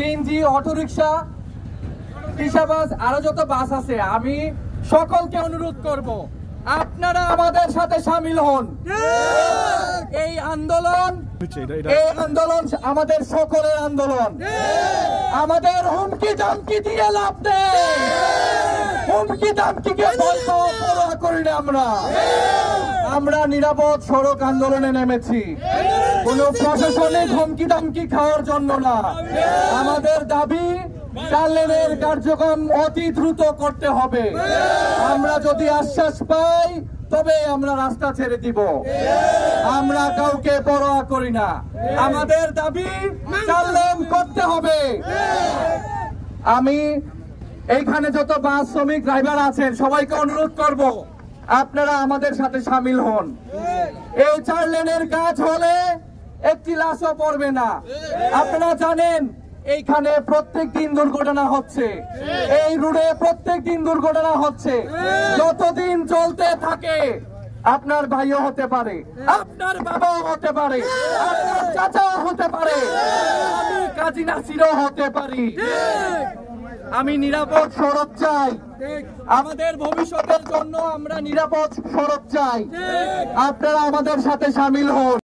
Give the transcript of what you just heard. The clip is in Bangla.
সিএনজি, অটোরিকশা, রিক্সাবাস, আরো যত বাস আছে, আমি সকলকে অনুরোধ করব আপনারা আমাদের সাথে শামিল হন। এই আন্দোলন আমাদের সকলের আন্দোলন। আমাদের হুমকি দামকি দিয়ে লাভ নেই, হুমকি দামকিকে পরোয়া করি না। আমরা নিরাপদ সড়ক আন্দোলনে নেমেছি, কোন প্রশাসনিক হুমকি দামকি খাওয়ার জন্য না। আমাদের দাবি 4 লেনের কার্যক্রম অতি দ্রুত করতে হবে। আমরা যদি আশ্বাস পাই তবে আমরা রাস্তা ছেড়ে দিব, আমরা কাউকে পরোয়া করি না। আমাদের দাবি 4 লেন করতে হবে। আমি এইখানে যত বাস শ্রমিক ড্রাইভার আছেন সবাইকে অনুরোধ করব আপনারা আমাদের সাথে শামিল হন। এই 4 লেনের কাজ হলে একটি লাশও পড়বে না। আপনারা জানেন এইখানে প্রত্যেক দিন দুর্ঘটনা হচ্ছে, এই রোডে প্রত্যেক দিন দুর্ঘটনা হচ্ছে। যতদিন চলতে থাকে আপনার ভাইও হতে পারে, আপনার বাবাও হতে পারে, আপনার চাচাও হতে পারে, আমি কাজী নাসিরও হতে পারি। আমি নিরাপদ সড়ক চাই, আমাদের ভবিষ্যতের জন্য আমরা নিরাপদ সড়ক চাই। আপনারা আমাদের সাথে শামিল হন।